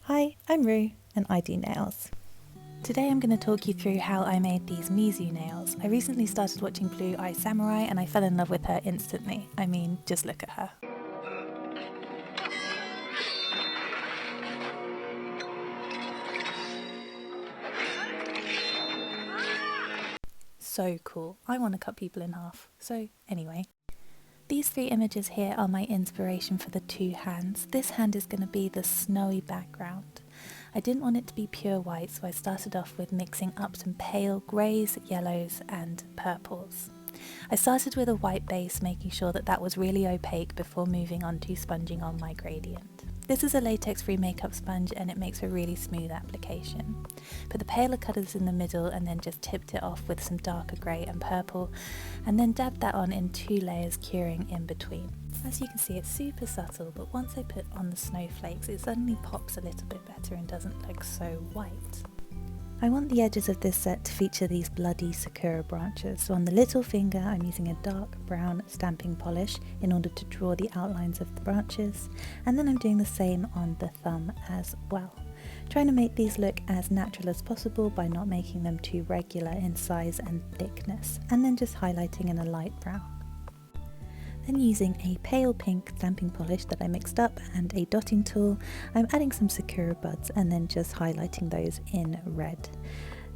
Hi, I'm Roo and I do nails. Today I'm going to talk you through how I made these Mizu nails. I recently started watching Blue Eye Samurai and I fell in love with her instantly. I mean, just look at her. So cool. I want to cut people in half. So anyway. These three images here are my inspiration for the two hands. This hand is going to be the snowy background. I didn't want it to be pure white, so I started off with mixing up some pale greys, yellows and purples. I started with a white base, making sure that was really opaque before moving on to sponging on my gradient. This is a latex-free makeup sponge and it makes a really smooth application. Put the paler colours in the middle and then just tipped it off with some darker grey and purple, and then dabbed that on in 2 layers, curing in between. As you can see, it's super subtle, but once I put on the snowflakes it suddenly pops a little bit better and doesn't look so white. I want the edges of this set to feature these bloody sakura branches, so on the little finger I'm using a dark brown stamping polish in order to draw the outlines of the branches, and then I'm doing the same on the thumb as well. Trying to make these look as natural as possible by not making them too regular in size and thickness, and then just highlighting in a light brown. Then using a pale pink stamping polish that I mixed up and a dotting tool, I'm adding some sakura buds and then just highlighting those in red.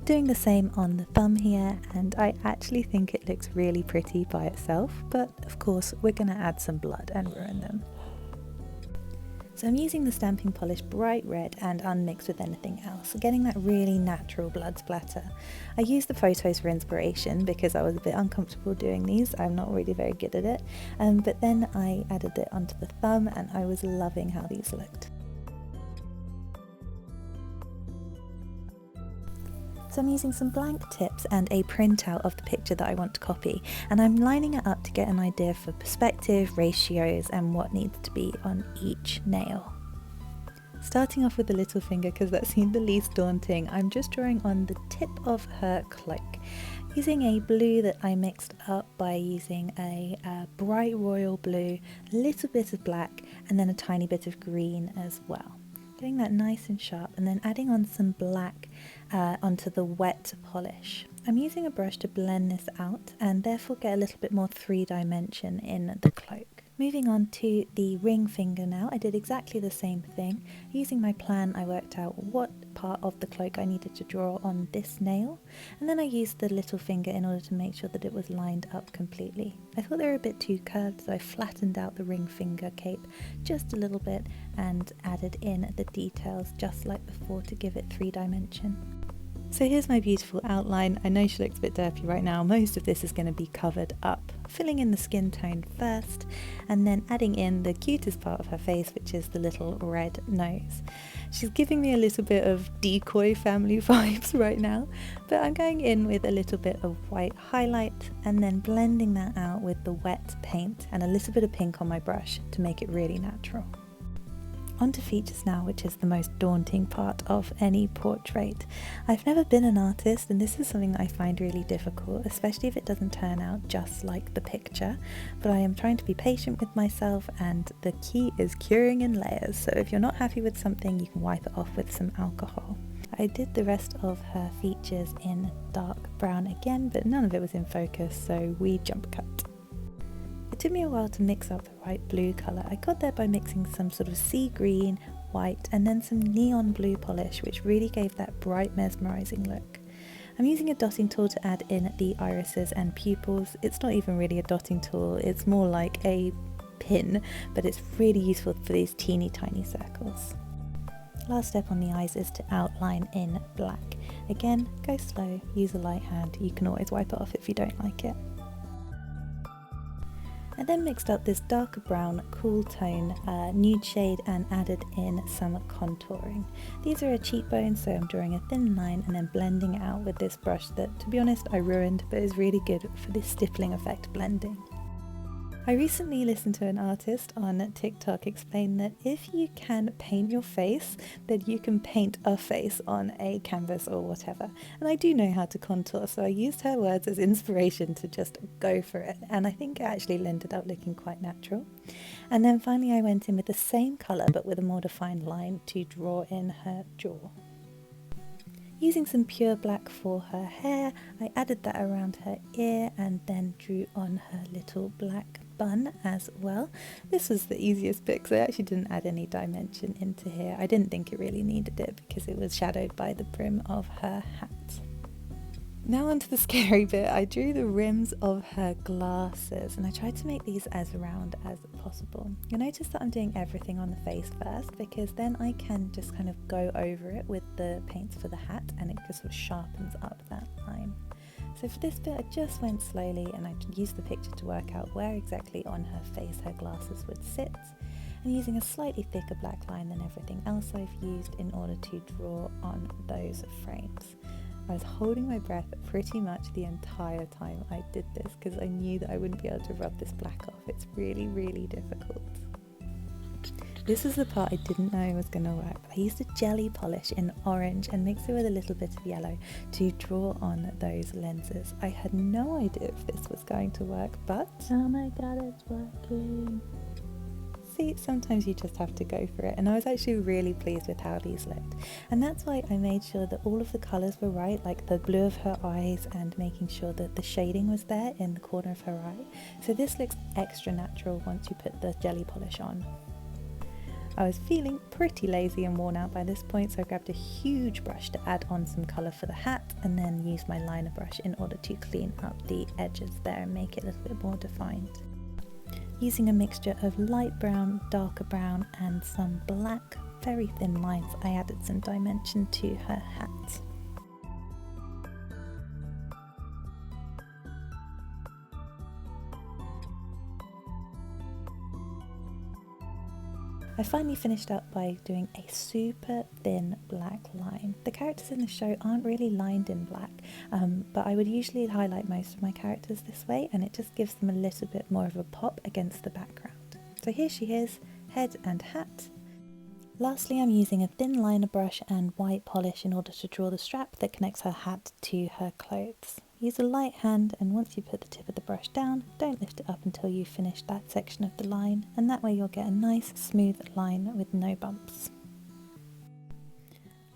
Doing the same on the thumb here, and I actually think it looks really pretty by itself, but of course we're going to add some blood and ruin them. So I'm using the stamping polish bright red and unmixed with anything else, getting that really natural blood splatter. I used the photos for inspiration because I was a bit uncomfortable doing these. I'm not really very good at it, but then I added it onto the thumb and I was loving how these looked. So I'm using some blank tips and a printout of the picture that I want to copy, and I'm lining it up to get an idea for perspective, ratios and what needs to be on each nail. Starting off with the little finger because that seemed the least daunting, I'm just drawing on the tip of her cloak. Using a blue that I mixed up by using a bright royal blue, a little bit of black and then a tiny bit of green as well. Getting that nice and sharp and then adding on some black onto the wet polish. I'm using a brush to blend this out and therefore get a little bit more 3-dimension in the cloak. Moving on to the ring finger now, I did exactly the same thing. Using my plan I worked out what part of the cloak I needed to draw on this nail, and then I used the little finger in order to make sure that it was lined up completely. I thought they were a bit too curved, so I flattened out the ring finger cape just a little bit and added in the details just like before to give it 3-dimension. So here's my beautiful outline. I know she looks a bit derpy right now. Most of this is going to be covered up. Filling in the skin tone first and then adding in the cutest part of her face, which is the little red nose. She's giving me a little bit of decoy family vibes right now, but I'm going in with a little bit of white highlight and then blending that out with the wet paint and a little bit of pink on my brush to make it really natural. On to features now, which is the most daunting part of any portrait. I've never been an artist and this is something that I find really difficult, especially if it doesn't turn out just like the picture, but I am trying to be patient with myself and the key is curing in layers, so if you're not happy with something you can wipe it off with some alcohol. I did the rest of her features in dark brown again, but none of it was in focus, so we jump cut. It took me a while to mix up the right blue colour. I got there by mixing some sort of sea green, white and then some neon blue polish, which really gave that bright mesmerising look. I'm using a dotting tool to add in the irises and pupils. It's not even really a dotting tool, it's more like a pin, but it's really useful for these teeny tiny circles. Last step on the eyes is to outline in black. Again, go slow, use a light hand, you can always wipe it off if you don't like it. I then mixed up this darker brown cool tone nude shade and added in some contouring. These are a cheekbone, so I'm drawing a thin line and then blending it out with this brush that, to be honest, I ruined, but is really good for this stippling effect blending. I recently listened to an artist on TikTok explain that if you can paint your face, then you can paint a face on a canvas or whatever. And I do know how to contour, so I used her words as inspiration to just go for it. And I think it actually ended up looking quite natural. And then finally I went in with the same colour but with a more defined line to draw in her jaw. Using some pure black for her hair, I added that around her ear and then drew on her little black bun as well. This was the easiest bit because I actually didn't add any dimension into here. I didn't think it really needed it because it was shadowed by the brim of her hat. Now onto the scary bit. I drew the rims of her glasses and I tried to make these as round as possible. You'll notice that I'm doing everything on the face first because then I can just kind of go over it with the paints for the hat and it just sort of sharpens up that line. So for this bit I just went slowly and I used the picture to work out where exactly on her face her glasses would sit, and using a slightly thicker black line than everything else I've used in order to draw on those frames. I was holding my breath pretty much the entire time I did this because I knew that I wouldn't be able to rub this black off. It's really, really difficult. This is the part I didn't know was going to work. I used a jelly polish in orange and mixed it with a little bit of yellow to draw on those lenses. I had no idea if this was going to work, but oh my god, it's working. See, sometimes you just have to go for it, and I was actually really pleased with how these looked, and that's why I made sure that all of the colours were right, like the blue of her eyes and making sure that the shading was there in the corner of her eye. So this looks extra natural once you put the jelly polish on. I was feeling pretty lazy and worn out by this point, so I grabbed a huge brush to add on some colour for the hat and then used my liner brush in order to clean up the edges there and make it a little bit more defined. Using a mixture of light brown, darker brown and some black, very thin lines, I added some dimension to her hat. I finally finished up by doing a super thin black line. The characters in the show aren't really lined in black, but I would usually highlight most of my characters this way and it just gives them a little bit more of a pop against the background. So here she is, head and hat. Lastly, I'm using a thin liner brush and white polish in order to draw the strap that connects her hat to her clothes. Use a light hand, and once you put the tip of the brush down, don't lift it up until you've finished that section of the line, and that way you'll get a nice smooth line with no bumps.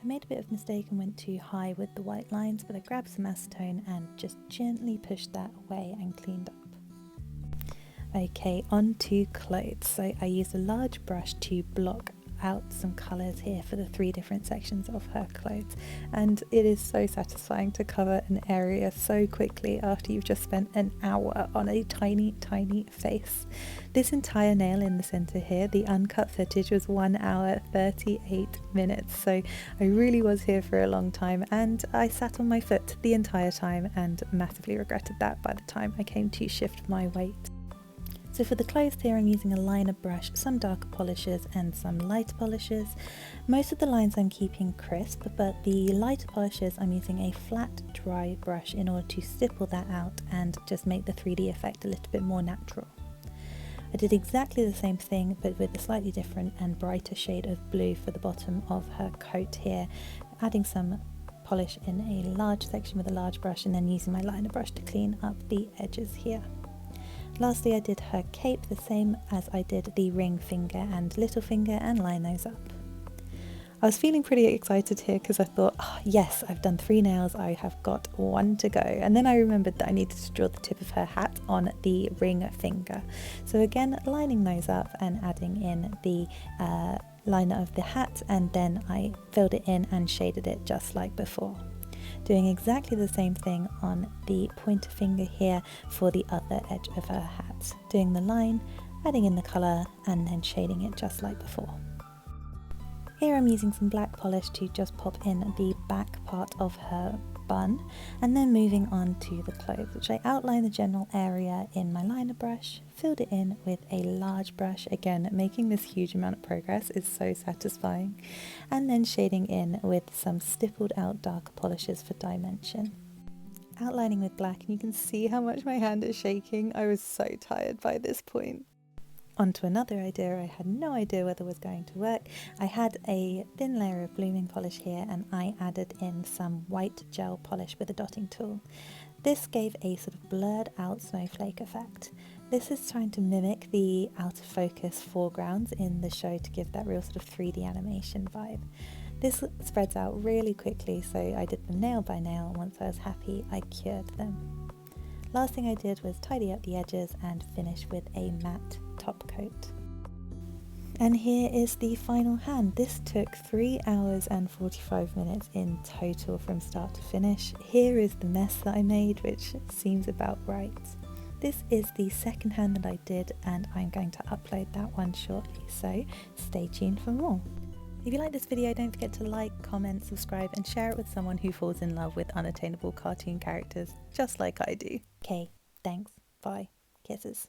I made a bit of a mistake and went too high with the white lines, but I grabbed some acetone and just gently pushed that away and cleaned up. Okay, on to clothes. So I used a large brush to block out some colours here for the 3 different sections of her clothes, and it is so satisfying to cover an area so quickly after you've just spent an hour on a tiny face. This entire nail in the centre here, the uncut footage, was 1 hour 38 minutes, so I really was here for a long time, and I sat on my foot the entire time and massively regretted that by the time I came to shift my weight. So for the clothes here I'm using a liner brush, some darker polishes and some lighter polishes. Most of the lines I'm keeping crisp, but the lighter polishes I'm using a flat dry brush in order to stipple that out and just make the 3D effect a little bit more natural. I did exactly the same thing but with a slightly different and brighter shade of blue for the bottom of her coat here, adding some polish in a large section with a large brush and then using my liner brush to clean up the edges here. Lastly, I did her cape the same as I did the ring finger and little finger and line those up. I was feeling pretty excited here because I thought, oh, yes, I've done 3 nails, I have got 1 to go. And then I remembered that I needed to draw the tip of her hat on the ring finger. So again, lining those up and adding in the liner of the hat, and then I filled it in and shaded it just like before. Doing exactly the same thing on the pointer finger here for the other edge of her hat. Doing the line, adding in the colour and then shading it just like before. Here I'm using some black polish to just pop in the back part of her bun, and then moving on to the clothes, which I outlined the general area in my liner brush, filled it in with a large brush. Again, making this huge amount of progress is so satisfying, and then shading in with some stippled out darker polishes for dimension. outlining with black, and you can see how much my hand is shaking. I was so tired by this point. On to another idea I had no idea whether was going to work. I had a thin layer of blooming polish here, and I added in some white gel polish with a dotting tool. This gave a sort of blurred out snowflake effect. This is trying to mimic the out of focus foregrounds in the show to give that real sort of 3D animation vibe. This spreads out really quickly, so I did them nail by nail, and once I was happy I cured them. Last thing I did was tidy up the edges and finish with a matte top coat. And here is the final hand. This took 3 hours and 45 minutes in total from start to finish. Here is the mess that I made, which seems about right. This is the second hand that I did, and I'm going to upload that one shortly, so stay tuned for more. If you like this video, don't forget to like, comment, subscribe, and share it with someone who falls in love with unattainable cartoon characters, just like I do. Okay, thanks, bye, kisses.